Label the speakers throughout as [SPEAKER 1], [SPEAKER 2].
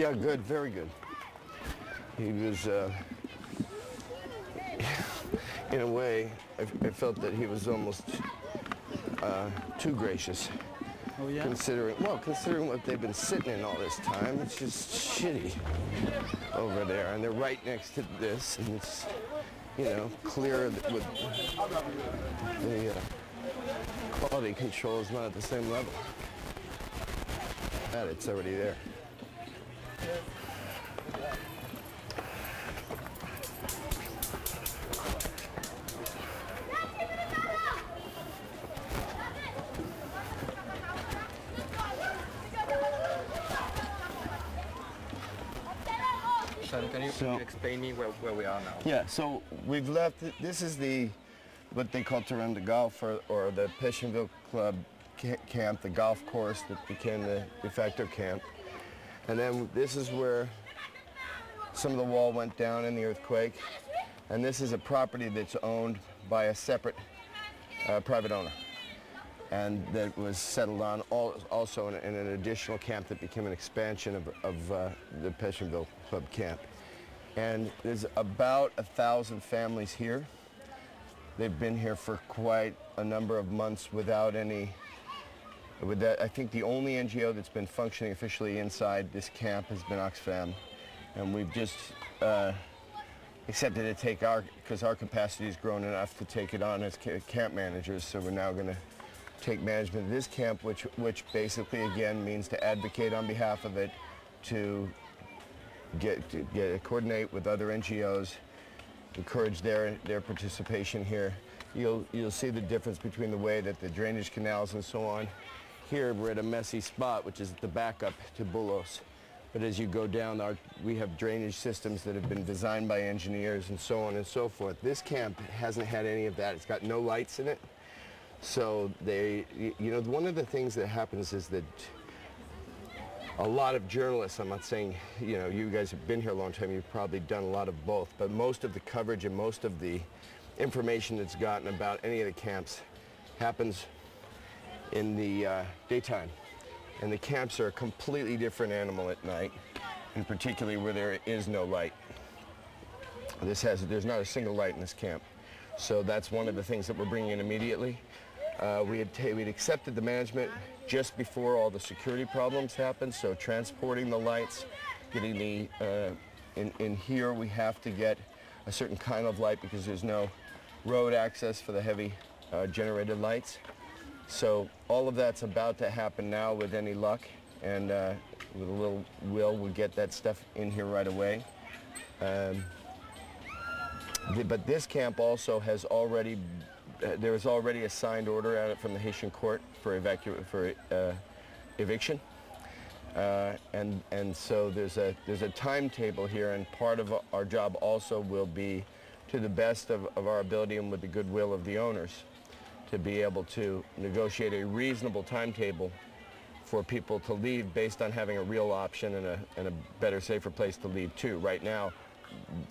[SPEAKER 1] Yeah, good, very good. He was, in a way, I felt that he was almost too gracious.
[SPEAKER 2] Oh, yeah?
[SPEAKER 1] Considering what they've been sitting in all this time, it's just shitty over there. And they're right next to this, and it's, you know, clear that with the quality control is not at the same level. But it's already there.
[SPEAKER 3] Sean, can you explain me where we are now?
[SPEAKER 1] Yeah, so we've left, this is what they call Terrain de Golf, or the Pétionville Club camp, the golf course that became the de facto camp. And then this is where some of the wall went down in the earthquake. And this is a property that's owned by a separate private owner. And that was settled on also in an additional camp that became an expansion of the Pétionville Club camp. And there's about 1,000 families here. They've been here for quite a number of months without any, I think the only NGO that's been functioning officially inside this camp has been Oxfam. And we've just accepted to take because our capacity has grown enough to take it on as camp managers, so we're now going to take management of this camp, which basically, again, means to advocate on behalf of it, to coordinate with other NGOs, encourage their participation here. You'll see the difference between the way that the drainage canals and so on. Here we're at a messy spot, which is the backup to Bulos. But as you go down, we have drainage systems that have been designed by engineers and so on and so forth. This camp hasn't had any of that. It's got no lights in it. So one of the things that happens is that a lot of journalists, I'm not saying, you guys have been here a long time, you've probably done a lot of both, but most of the coverage and most of the information that's gotten about any of the camps happens in the daytime. And the camps are a completely different animal at night, and particularly where there is no light. There's not a single light in this camp. So that's one of the things that we're bringing in immediately. We'd accepted the management just before all the security problems happened, so transporting the lights, getting in here we have to get a certain kind of light because there's no road access for the heavy generated lights. So all of that's about to happen now with any luck, and with a little will, we'll get that stuff in here right away. But this camp also has already, there is already a signed order at it from the Haitian court for eviction. And so there's a timetable here, and part of our job also will be, to the best of our ability and with the goodwill of the owners, to be able to negotiate a reasonable timetable for people to leave based on having a real option and a better, safer place to leave too. Right now,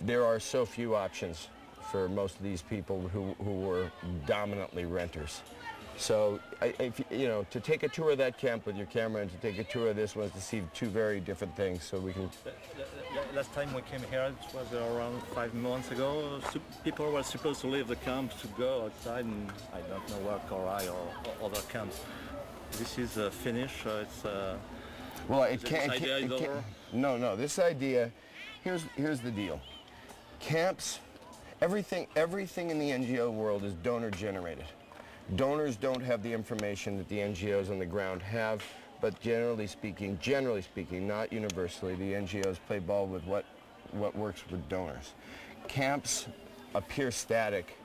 [SPEAKER 1] there are so few options for most of these people who were dominantly renters. So, to take a tour of that camp with your camera and to take a tour of this one is to see two very different things, so we can...
[SPEAKER 2] Last time we came here, it was around 5 months ago. People were supposed to leave the camp to go outside, and I don't know where Korai or other camps. This is finished, it's...
[SPEAKER 1] Well, it can't... No, this idea... Here's the deal. Camps, everything in the NGO world is donor generated. Donors don't have the information that the NGOs on the ground have, but generally speaking, not universally, the NGOs play ball with what works with donors. Camps appear static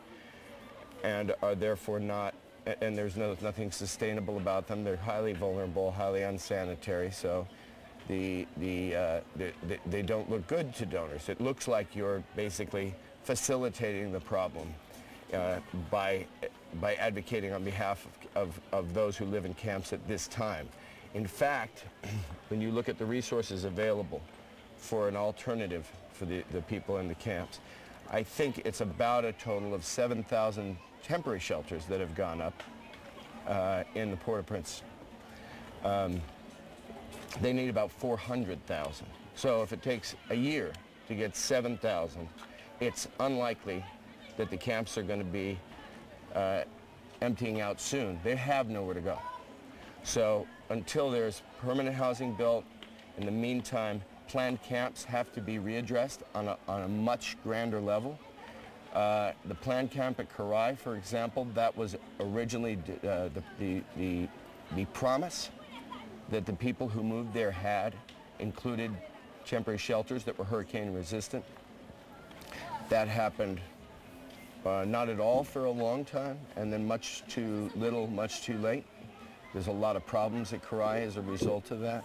[SPEAKER 1] and are therefore not, and there's nothing sustainable about them. They're highly vulnerable, highly unsanitary, so they don't look good to donors. It looks like you're basically facilitating the problem by advocating on behalf of those who live in camps at this time. In fact, when you look at the resources available for an alternative for the people in the camps, I think it's about a total of 7,000 temporary shelters that have gone up in the Port-au-Prince. they need about 400,000. So if it takes a year to get 7,000, it's unlikely that the camps are going to be emptying out soon. They have nowhere to go. So until there's permanent housing built, in the meantime, planned camps have to be readdressed on a much grander level. The planned camp at Karai, for example, that was originally the promise that the people who moved there had included temporary shelters that were hurricane resistant. That happened not at all for a long time, and then much too little, much too late. There's a lot of problems at Karai as a result of that.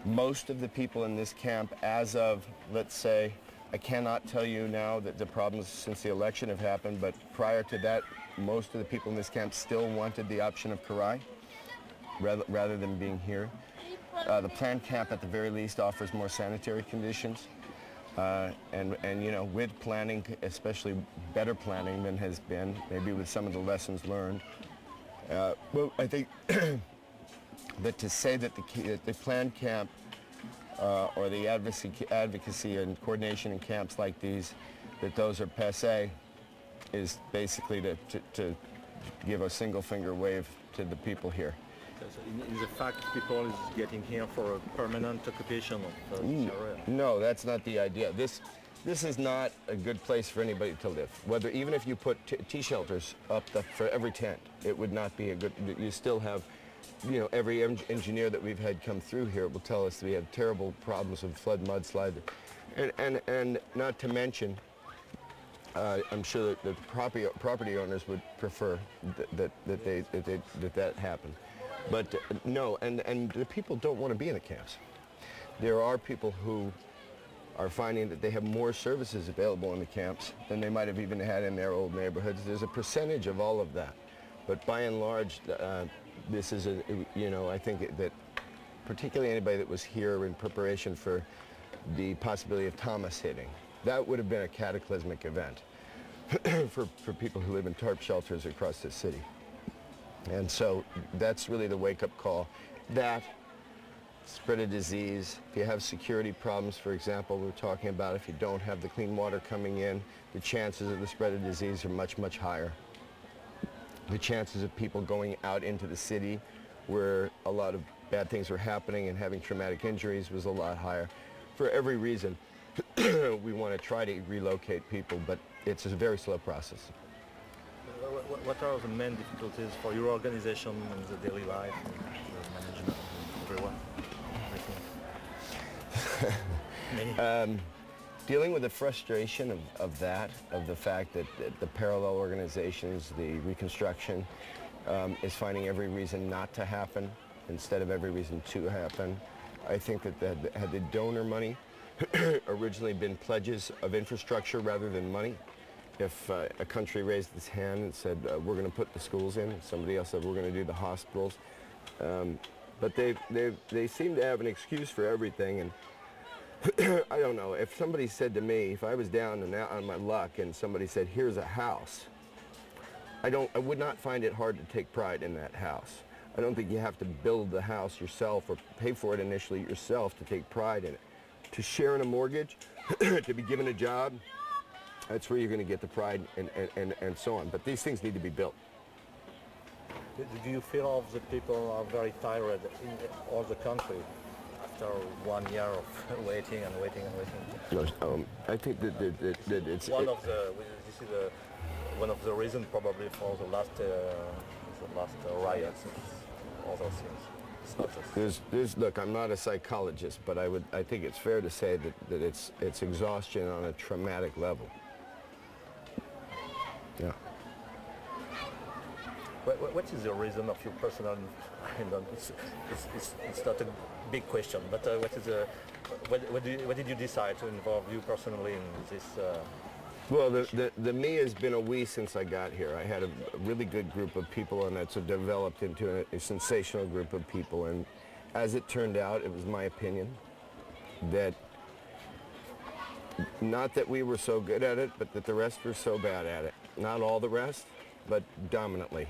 [SPEAKER 1] Most of the people in this camp, as of, let's say, I cannot tell you now that the problems since the election have happened, but prior to that, most of the people in this camp still wanted the option of Karai rather than being here. The planned camp, at the very least, offers more sanitary conditions. And you know, with planning, especially better planning than has been, maybe with some of the lessons learned. Well, I think that to say that the planned camp or the advocacy and coordination in camps like these, that those are passé, is basically to give a single finger wave to the people here.
[SPEAKER 2] In the fact people is getting here for a permanent occupation of the area.
[SPEAKER 1] No, that's not the idea. This is not a good place for anybody to live. Whether, even if you put T-shelters up for every tent, it would not be a good, you still have, you know, every engineer that we've had come through here will tell us that we have terrible problems with flood, mudslide, and not to mention, I'm sure that the property owners would prefer that happened. But no, and the people don't want to be in the camps. There are people who are finding that they have more services available in the camps than they might have even had in their old neighborhoods. There's a percentage of all of that. But by and large, this is you know, I think that particularly anybody that was here in preparation for the possibility of Thomas hitting, that would have been a cataclysmic event for people who live in tarp shelters across the city. And so that's really the wake-up call. That, spread of disease, if you have security problems, for example, we're talking about if you don't have the clean water coming in, the chances of the spread of disease are much, much higher. The chances of people going out into the city where a lot of bad things were happening and having traumatic injuries was a lot higher. For every reason, we want to try to relocate people, but it's a very slow process.
[SPEAKER 2] What are the main difficulties for your organization in the daily life, and the management, everyone?
[SPEAKER 1] Dealing with the frustration of the fact that the parallel organizations, the reconstruction, is finding every reason not to happen instead of every reason to happen. I think that had the donor money originally been pledges of infrastructure rather than money, if a country raised its hand and said, we're going to put the schools in, somebody else said, we're going to do the hospitals. But they seem to have an excuse for everything. And I don't know, if somebody said to me, if I was down and out on my luck and somebody said, here's a house, I would not find it hard to take pride in that house. I don't think you have to build the house yourself or pay for it initially yourself to take pride in it. To share in a mortgage, to be given a job, that's where you're going to get the pride and so on. But these things need to be built.
[SPEAKER 2] Do you feel all the people are very tired in all the country after 1 year of waiting and waiting and waiting?
[SPEAKER 1] No, I think that it's...
[SPEAKER 2] This is one of the reasons probably for the last riots and all those things.
[SPEAKER 1] Look, I'm not a psychologist, but I think it's fair to say that it's exhaustion on a traumatic level. Yeah.
[SPEAKER 2] What is the reason of your personal? It's not a big question, but what did you decide to involve you personally in this?
[SPEAKER 1] Well, the me has been a we since I got here. I had a really good group of people, and that's developed into a sensational group of people. And as it turned out, it was my opinion that not that we were so good at it, but that the rest were so bad at it. Not all the rest, but dominantly.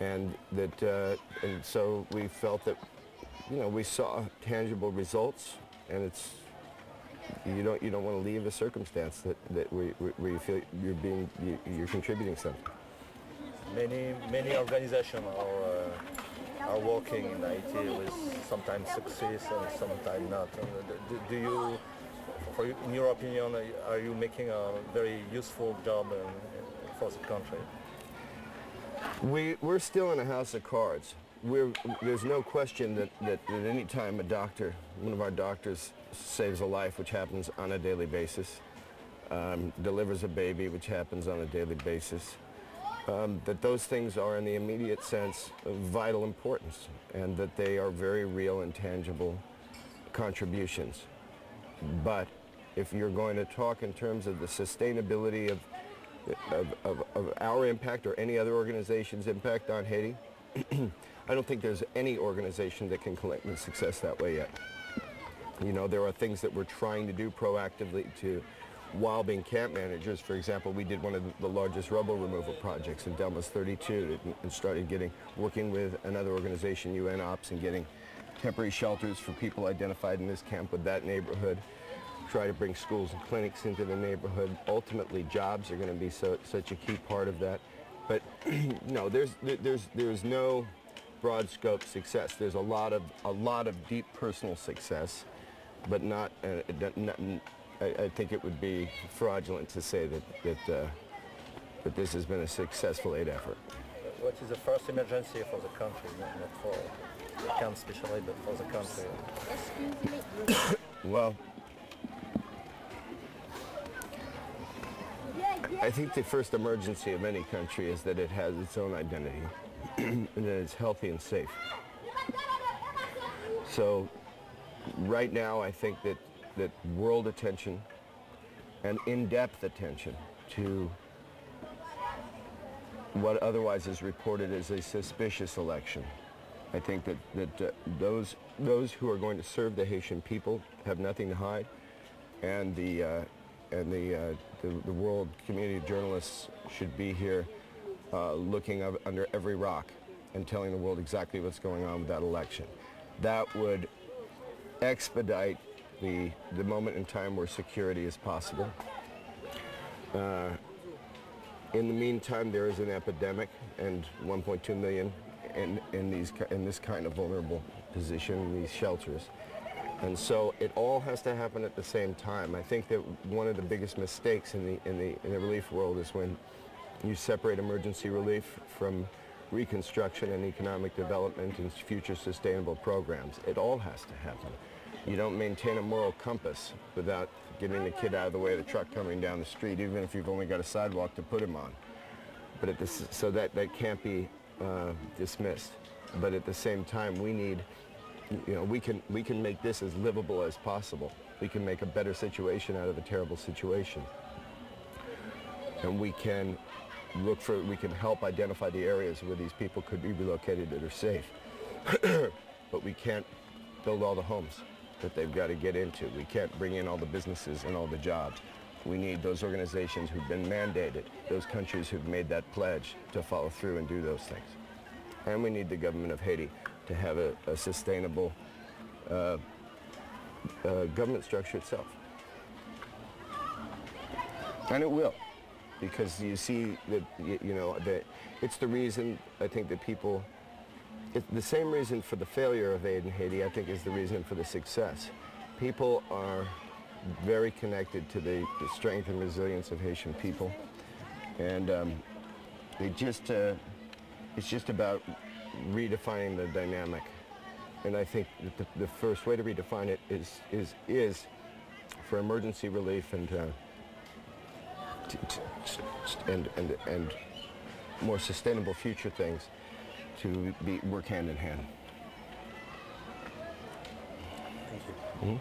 [SPEAKER 1] And that, and so we felt that you know, we saw tangible results, and it's you don't want to leave a circumstance where you feel you're contributing something.
[SPEAKER 2] Many organizations are working in Haiti with sometimes success and sometimes not. Do you, in your opinion, are you making a very useful job for the country?
[SPEAKER 1] We're still in a house of cards. There's no question that at any time one of our doctors saves a life, which happens on a daily basis, delivers a baby, which happens on a daily basis, that those things are in the immediate sense of vital importance, and that they are very real and tangible contributions. But if you're going to talk in terms of the sustainability of our impact or any other organization's impact on Haiti, I don't think there's any organization that can collect the success that way yet. You know, there are things that we're trying to do proactively while being camp managers. For example, we did one of the largest rubble removal projects in Delmas 32 and started working with another organization, UN Ops, and getting temporary shelters for people identified in this camp with that neighborhood. Try to bring schools and clinics into the neighborhood. Ultimately, jobs are going to be such a key part of that. But no, there's no broad scope success. There's a lot of deep personal success, but not. I think it would be fraudulent to say that this has been a successful aid effort.
[SPEAKER 2] What is the first emergency for the country, not for the camp especially, but for the country?
[SPEAKER 1] Well, I think the first emergency of any country is that it has its own identity and that it's healthy and safe. So right now I think that world attention and in-depth attention to what otherwise is reported as a suspicious election. I think that those who are going to serve the Haitian people have nothing to hide, and the world community of journalists should be here looking under every rock and telling the world exactly what's going on with that election. That would expedite the moment in time where security is possible. In the meantime, there is an epidemic, and 1.2 million in this kind of vulnerable position in these shelters. And so it all has to happen at the same time. I think that one of the biggest mistakes in the relief world is when you separate emergency relief from reconstruction and economic development and future sustainable programs. It all has to happen. You don't maintain a moral compass without getting the kid out of the way of the truck coming down the street, even if you've only got a sidewalk to put him on. But so that can't be dismissed. But at the same time, we need, you know, we can make this as livable as possible. We can make a better situation out of a terrible situation. And we can help identify the areas where these people could be relocated that are safe. But we can't build all the homes that they've got to get into. We can't bring in all the businesses and all the jobs. We need those organizations who've been mandated, those countries who've made that pledge to follow through and do those things. And we need the government of Haiti to have a sustainable government structure itself. And it will, because you see that, you know, that it's the reason I think that people, the same reason for the failure of aid in Haiti, I think, is the reason for the success. People are very connected to the strength and resilience of Haitian people, and it's just about redefining the dynamic. And I think that the first way to redefine it is for emergency relief and more sustainable future things to work hand in hand.
[SPEAKER 2] Thank you.
[SPEAKER 1] Mm-hmm.